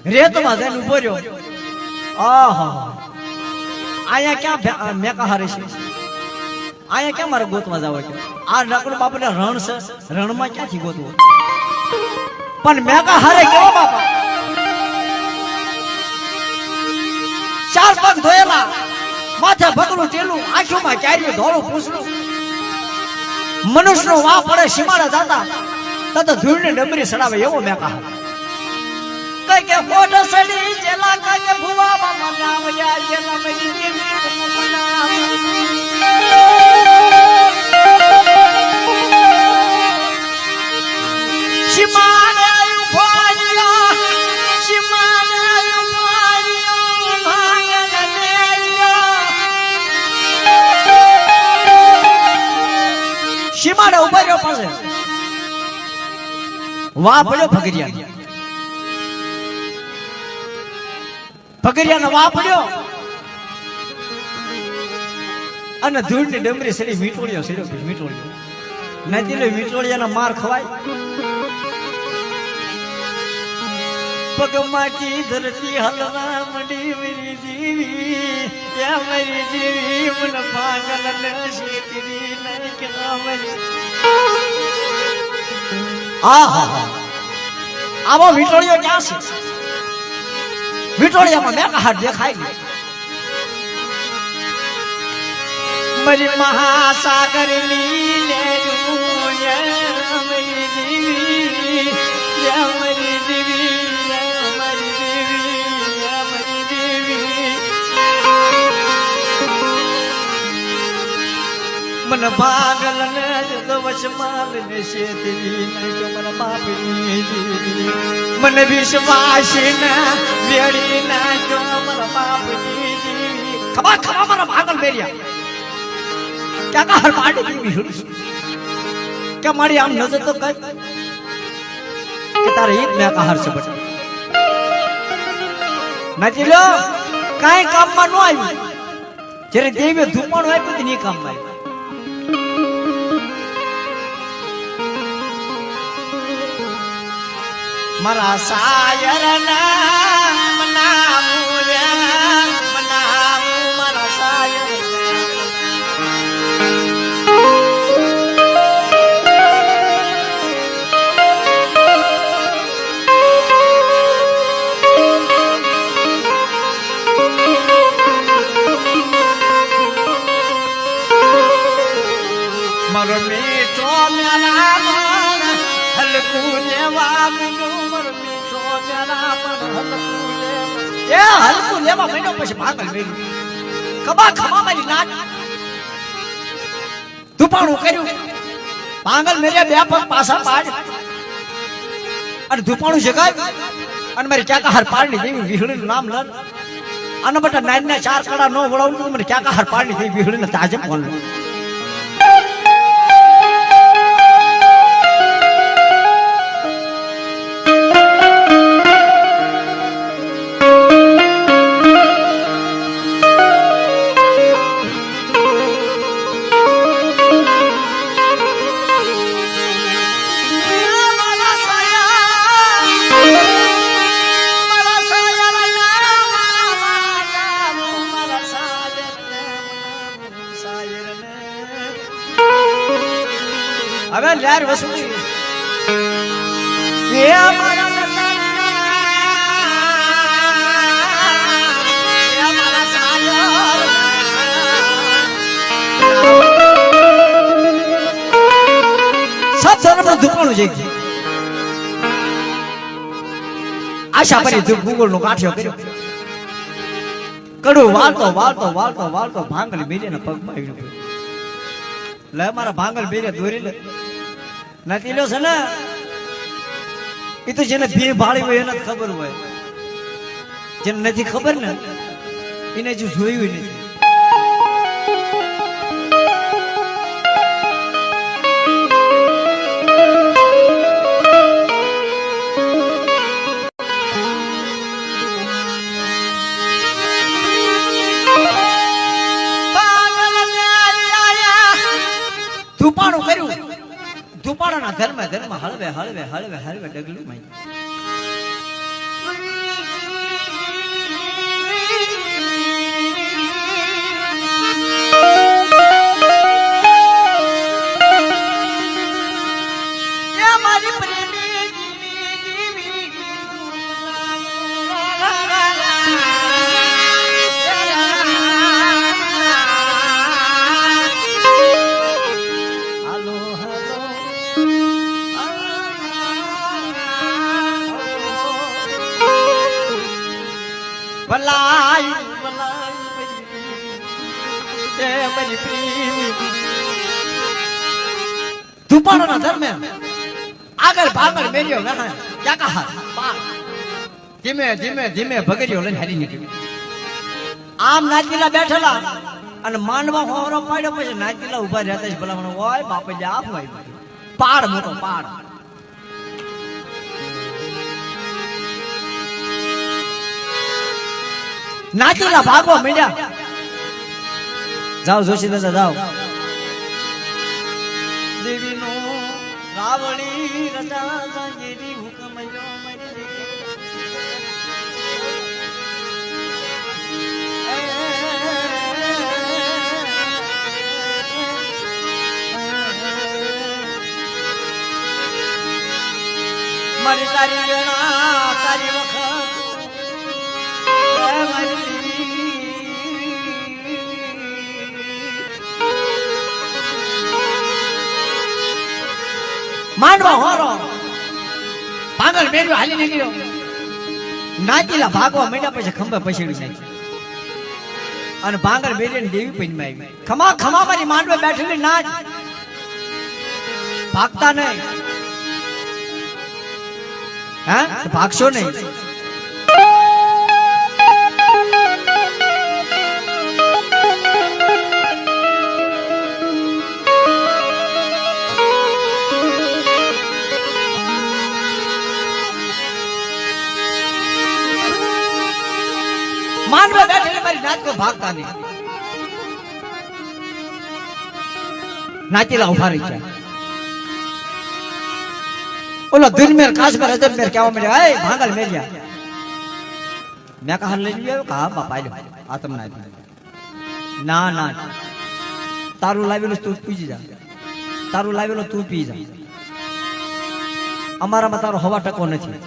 Speaker 1: રેતમાં જઈને ઉભો રહ્યો આહા આયા ક્યાં મેકા હારે છે આયા ક્યાં મારે ગોતવા જાવ છે આ નકડો બાપને રણ છે રણમાં ક્યાંથી ગોતવો પણ મેકા હારે કેવો બાપા ચાર પગ ધોયેલા માથે ભગડું ટેલું આંખોમાં ક્યારી ધોળું પૂછડું મનુષ્યનો વાહ પડે સીમાડા જાતા તો ધૂળને ડમરી સડાવે એવો મેકા કઈ કે ફોટ સડી જેલા કઈ કે ભુવા બાબા નામ યા જેલા મરી દેવી નામ સીમાડે ઉફારિયા સીમાડે ઉફારિયા ભાંગન દેયા સીમાડે ઉભા રહ્યો પાસે વાહ પડ્યો ભગરિયાનો વાહ પડ્યો અને ધૂળની ડમરી સડી મીઠોળિયો નથી લે મીઠોળિયાનો માર ખવાય પગમાંથી ધરતી હલવા મંડી મેરી દેવી ત્યાં મારી દેવી મન પાગલ ને શેતરી નહીં કે મરી આહા આવો વીટોળિયો ક્યાં છે વીટોળિયામાં મેકા હાથ દેખાય ગઈ મરી મહાસાગર લીલે મરી દેવી મરી દેવી મરી દેવી મન પાગલ ને વચમાલ ને શેતરી નહીં તો મારા બાપની દેવી મને વિશ્વાસ ના વેડી ના તો મારા બાપની દેવી ખબા મારા ભાગલ મેરિયા ક્યાં હર પાડી દેવી છોડી કે મારી આમ નજર તો કઈ કે તારે ઈદ મેં કહાર છે બટ નથી લો કાઈ કામમાં ન આવ્યું જ્યારે દેવીએ ધૂપાણું આપ્યું તો નહીં કામમાં આવ્યું મારા સાયર નામ મનાવું મારા સાયર મર મીઠો મેરા મન હલકું લેવા મીઠું મર મીઠો મેરા મન હલકું લેવા એ હલકું લેવા મીઠો પછી ભાગલ મેરું ખબા ખબા મારી નાટ ધુપાણું કર્યું ભાંગલ મેરે બે પગ પાછા પાડ અને ધુપાણું જગાય અને મારી ક્યાં હાર પાડની દેવી વિહળીનું નામ લન અને બટા નાઈના ચાર કડા નો વળાવું મને ક્યાં હાર પાડની દેવી વિહળીને તાજે ફોન હવે યાર વસુલી એ મારા સબ ધર્મનું ધૂપણું છે આશા પરી ભૂગોળ નો કાઠિયો કર્યો કડું વાળતો વાળતો વાળતો વાળતો ભાંગલ મેરીને પગમાં આવ્યું લે મારા ભાંગલ બેરે દોરી લે નથી લ્યો છે ને એ તો જેને ભીડ ભાળી હોય એને ખબર હોય જેને નથી ખબર ને એને જો જોયું નથી ધુપાણું કર્યું ધુપાણાના ધર્મ ધર્મ હળવે હળવે હળવે હળવે ડગલું માં મારી પ્રેમી ભલાઈ ભલાઈ ધુપાણોના ધર્મે આગળ ભાગળ મેર્યો ક્યાં કહા ધીમે ધીમે ધીમે ભગરીઓ લઈને હારી નીકળી આમ નાચીલા બેઠેલા અને માંડવા હોરો પાડ્યો પછી નાચીલા ઉભા રહેતા ભલા હોય બાપા જા આપ પાડ મોટો પાડ નાચીલા ભાગવા માંડ્યા જાઓ જોશી દાદા જાઓ દેવીનો રાવણી રજા જાગીરી હુકમ જો મરી મારી તારી વેણા તારી વખત માંડવા હોરો પાગલ મેર્યો હાલી નીકળ્યો નાચીલા ભાગવા માંડ્યા પછી ખંભે પછેડી નાખી અને ભાંગર મેરીને દેવી પૈનમાં આવી ખમા ખમા મારી માંડવે બેઠેલી નાચ ભાગતા નહીં હા ભાગશો નહીં માંડવે બેઠેલી મારી નાચ કો ભાગતા નહીં નાચીલા ઉભા રહી ગયા ઓલો દિનમેર કાશમેર અજમેર કેવા મળ્યા એ ભાંગલ મેરિયા મેં કહા લઈ આવ્યો કહા બાપા આલ્યો આ તમને આપી ના ના તારું લાવેલું તું પી જા તારું લાવેલું તું પી જા અમારામાં તારો હવા ટકો નથી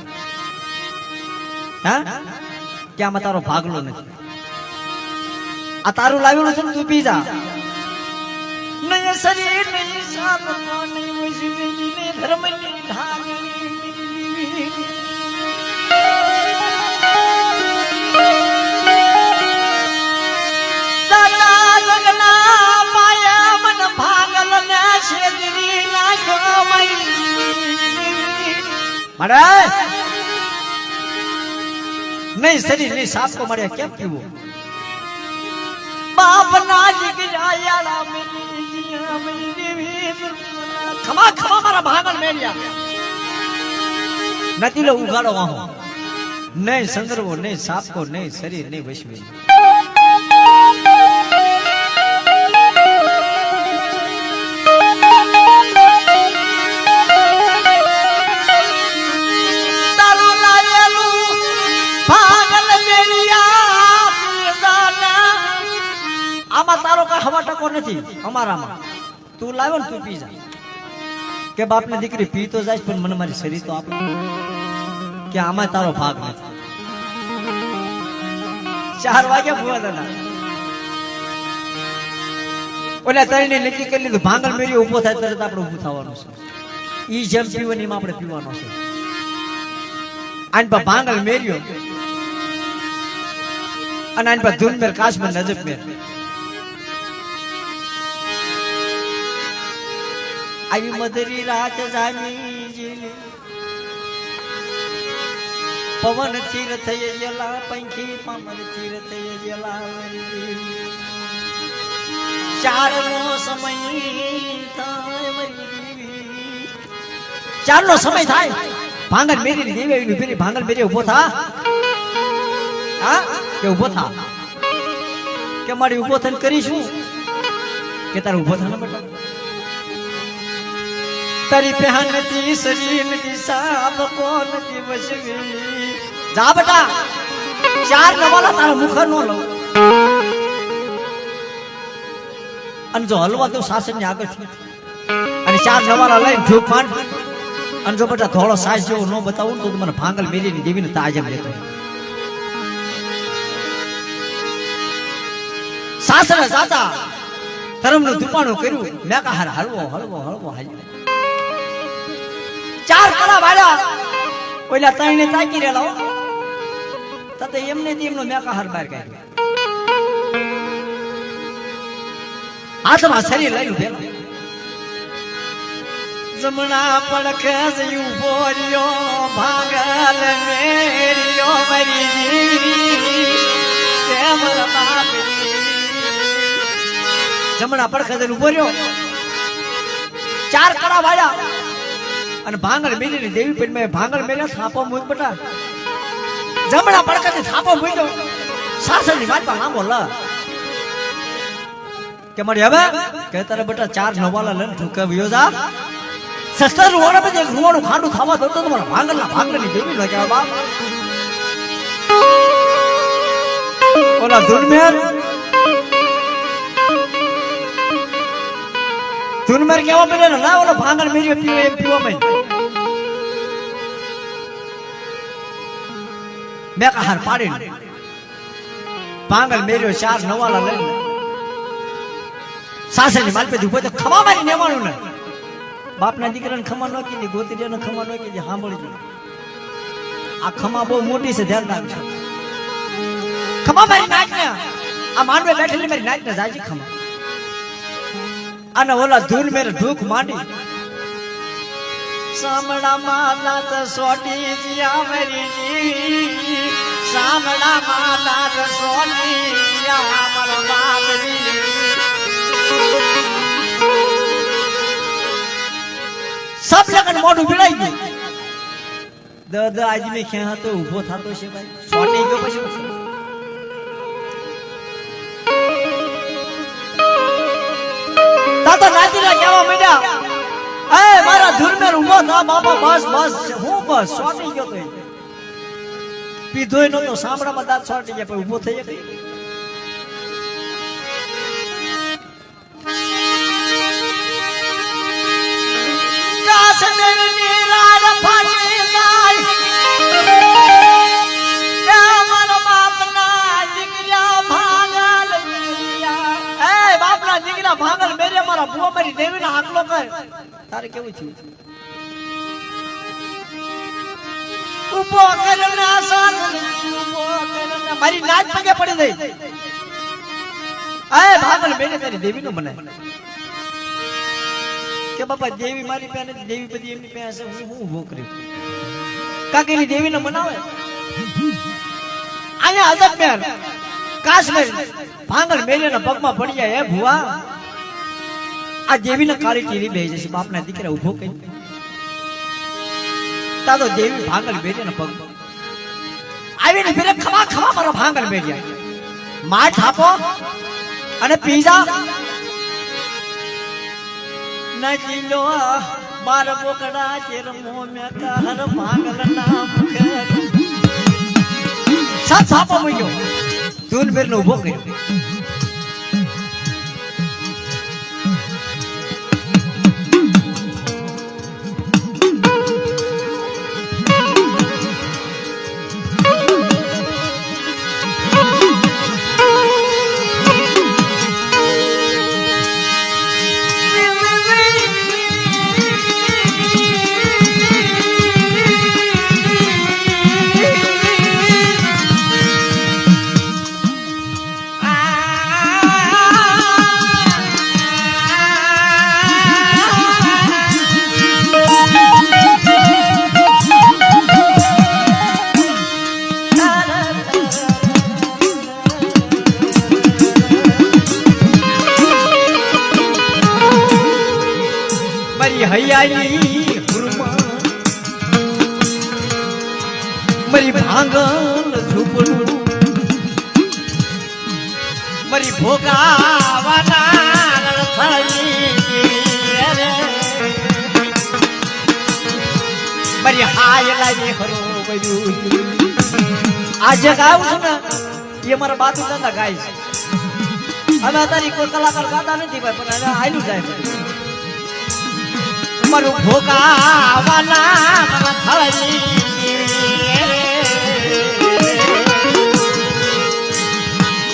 Speaker 1: હા કે આમાં તારો ભાગલો નથી આ તારું લાવેલું છે તું પી જા નહીં शरीर नहीं साप को नहीं मुझमें ने धर्म ने ढांगनी दादा लगना माया मन भागल ने छेदरी ना कमाई मारे नहीं शरीर नहीं साप को मारे क्या क्यों बाप नाज गिराया खमा खमा मारा भागल मेरिया नतीलो उगाड़ो वहां नहीं संदर्भो नहीं साप को नहीं शरीर नहीं वैश्वी तारो का हवा टको नहीं अमारा में तू लावो तू पी जा के बाप ने दीकरी पी तो जाए पर मन मारी शरीर तो आप के आमा तारो भाग नहीं 4 वागे बुआ दादा ओला तरीने नक्की કરી લીધું ભાંગલ મેરી ઊભો થાય તરત આપણે ઊભું થવાનું છે ઈ જેમ પીવાની માં આપણે પીવાનો છે આન પર ભાંગલ મેર્યો અને આન પર ધૂન મેર કાશ में नजर में आई मधुरी रात जानी जीली पवन तीर्थ जला पंखी पवन तीर्थ जला चार नो समय थाय मरी चार नो समय थाय भांगल मेरी देवी नी पेली भांगल मेरी उभो था हां के उभो था के मारी उभो थन करीशू के तार उभो था ना बेटा तरी पहन ती शरीर ती साप कोन ती बसवी जा बेटा 4 नवाला तारा मुख नो लो अन जो हलवा तो शासन ने आगे थी अने 4 नवाला लई धूप मान अन जो बेटा थोड़ो सास जो नो बताऊं तो મને ભાંગલ મેલી ની દેવી ને તાજમ લેતો સાસરે જાતા ધર્મ નું દુપાણું કર્યું મે કા હલવો હલવો હલવો હાલી 4 કડા વાળા ઓલા તઈને તાકી રેલો તતે એમને દીમનો મેકા હાર બહાર કાઢ્યો હાથમાં શરીર લઈ ઉભેલો જમણા પડખે જયું બોલ્યો ભાંગલ મેરિયો મરી કેમ બાપી જમણા પડખે જઈને ઉભો રહ્યો 4 કડા વાળા અને ભાંગલ મેલી ની દેવી પેટ મે ભાંગલ મેલ્યા થાપો મૂક બટા જમણા પડકાથી થાપો મૂક્યો સાસર ની વાત માં બોલ કે મારી હવે કે તારે બટા 4 નવાલા લઈને ઠુકે વિયો જા સસ્તર રોડ પર એક રૂવાણું ખાંડું ખાવા દો તો તમારા ભાંગલ ની દેવી નો કે બાપ ઓલા ધુનમેર કેવા મળે ને ના ઓલો ભાંગલ મેરી પીવો એમ પીવો મેં મેકા હાર પાડીને ભાંગલ મેર્યો 4 નવાલા લઈને સાસરની માલ પે ઉભો તો ખમા મારી નેવાનું ને બાપના દીકરાને ખમા ન કીધી ગોતીને ખમા ન કીધી સાંભળજો આ ખમા બહુ મોટી છે ધ્યાન રાખજો ખમા મારી નાખ ને આ માંડવે બેઠેલી મારી નાખ ને જાજી ખમા અને ઓલા ધૂન મેરે ઢૂક માંડી સામડા માતા તો સોટી જીયા મરી સામડા માતા તો સોટી જીયા મારા બાપરી सब लगन मोढું ભીડાઈ ગયું દ આજ મે ક્યાં હતો ઊભો થાતો છે ભાઈ સોટી ગયો પછી તાતો નાતીલા કેવા માંડ્યા એ મારા ધુરમેર ઊભો થા બાપા બસ બસ હું બસ સોટી ગયો તો પીધોય નો તો સાંભળામાં દાંત સોટી ગયા પછી ઊભો થઈ ગયો ભાંગલ મેરે મારા બુઆ મારી દેવીને આકલો કર તારે કેવું થયું ઉભો કરને આસાન ઉભો કરને મારી નાચ પગે પડી ગઈ આય ભાગલ બેને તારી દેવીનો બનાય કે બાપા દેવી મારી પાસે દેવી બધી એમની પાસે હું ઉભો કર્યો કાકીની દેવીને મનાવે આયા અજબ મેર કાશ્મીર ભાંગલ મેલીના પગમાં પડી જાય હે ભુવા આ દેવીને કાળી ટીરી બેહી જશે બાપના દીકરા ઉભો કરી તા તો દેવી ભાંગલ મેલીના પગ આવીને ફેરે ખમા ખમા મારો ભાંગલ મેલ્યા માઠ આપો અને પીઝા નજીલો બાર બોકડા ચેર મોમે કાહર ભાંગલ નામ કે સાત સાપો મૂક્યો ધૂન બેરનો ઉભો કર્યો હૈયાલી હુરમા મરી ભાંગલ ઝૂપડું મરી ભોગાવાના મરી હાય લાવી હરો બધું આજે ગાવું છું ને એ મારા બાજુ દાદા ગાય છે હવે તારી કોઈ કલાકાર ગાતા નથી ભાઈ પણ આયલું જાય છે મારું ભોગાવાના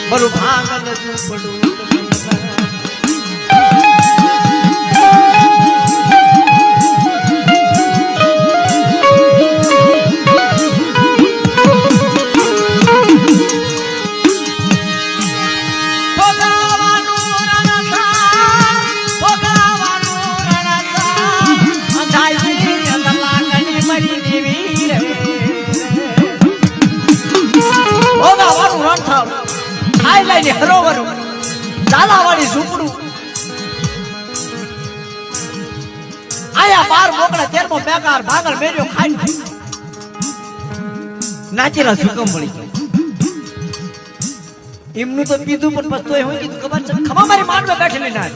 Speaker 1: મારું ભાંગલ ઝૂપડું હરોવરો ઝાલાવાળી ઝૂંપડું આયા 12 બોકડા 13મો બેકાર ભાગલ મેર્યો ખાઈ નાચેલા સુકમ મળી ગયો એમનું તો પીધું પણ પસ્તોય હોય કીધું ખબર છે ખમા મારી માંડવે બેઠેલી ના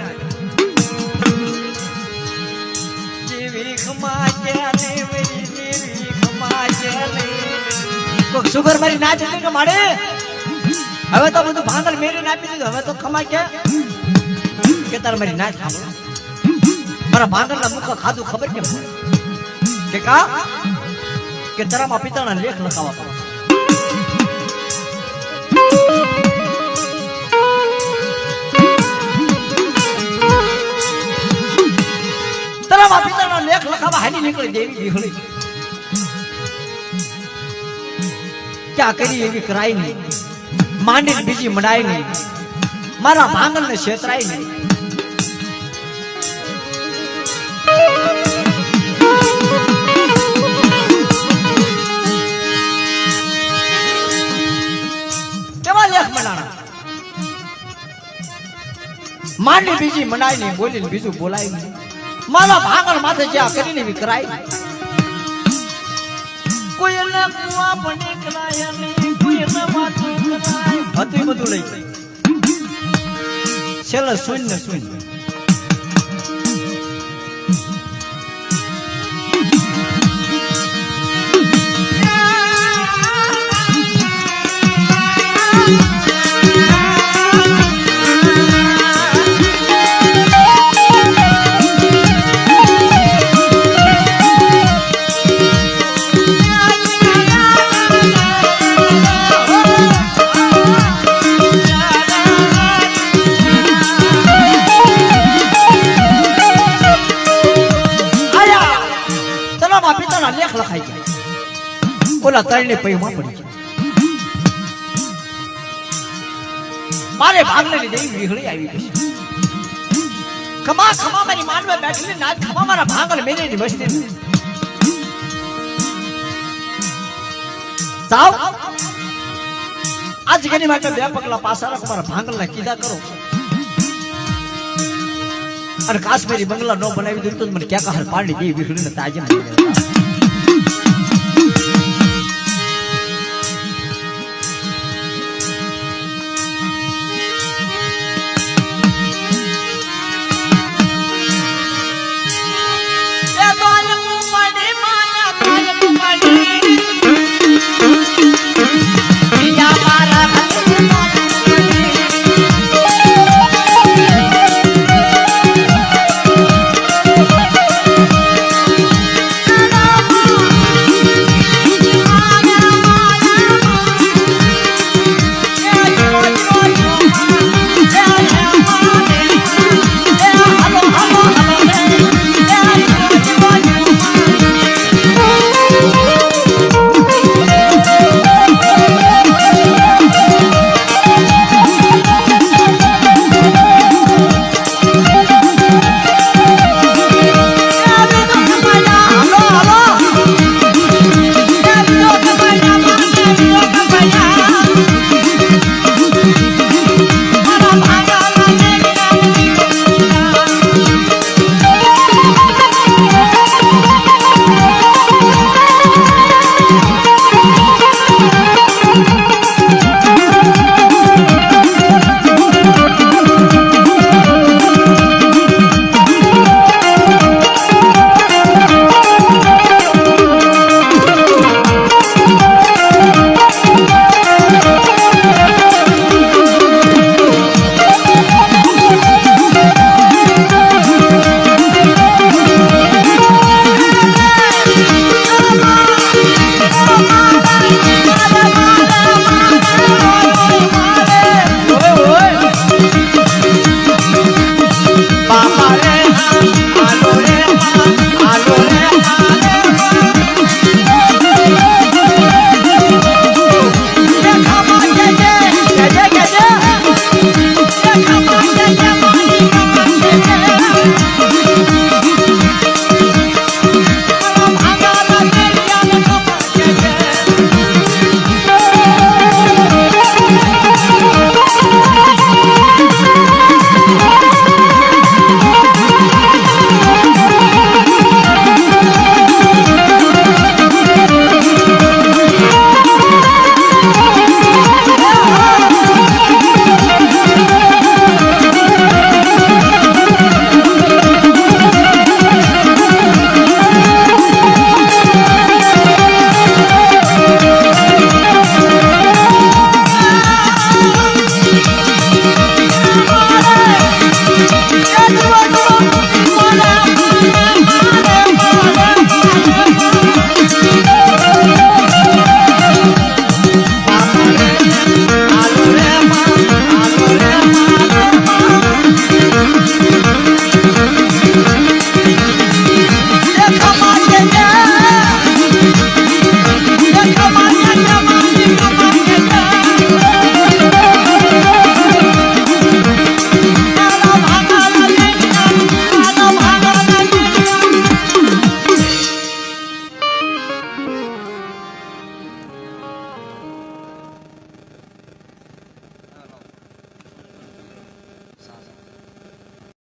Speaker 1: જેવી ખમા ચાલે મેરી જેવી ખમા ચાલે કોક સુગર મારી નાચ એટલે કે માડે હવે તો બધું ભાંગલ મેરીને આપી દીધું હવે તો ખમા કે તાર મારી નાચ સાંભળો મારા ભાંગલના મુખ ખાધું ખબર કેમ કે કા કે તરામાં પિતાના લેખ લખાવા પડે તરામાં પિતાના લેખ લખાવા હાલી નીકળી દેવી વિહળી ક્યાં કરી એવી કરાય નહીં માંડી બીજી મડાય નહીં મારા ભાંગલ ને છેતરાય નહીં કેવા લેખ મડાણા માંડી બીજી મડાય નહીં બોલીને બીજું બોલાય નહીં મારા ભાંગલ માથે જ્યાં કરીને એવી કરાય કોઈને કુવા પણ કરાય નહીં કોઈને વાતું કરાય હતું બધું લઈ ગઈ છેલ્લે શૂન્ય શૂન્ય ઓલા તળને પૈમાં પડી છે મારે ભાગને લીધે વીઘળી આવી ગઈ ખમા ખમા મારી માનવે બેઠેલી નાચ ખમા મારા ભાગલ મેની વસ્તી સાવ આજ ગની માટે બે પગલા પાછા રાખો મારા ભાંગલના કીધા કરો અને કાશ્મીરી બંગલા નો બનાવી દીધું તો મને ક્યાં હાલ પાડી દે વીઘડીને તાજે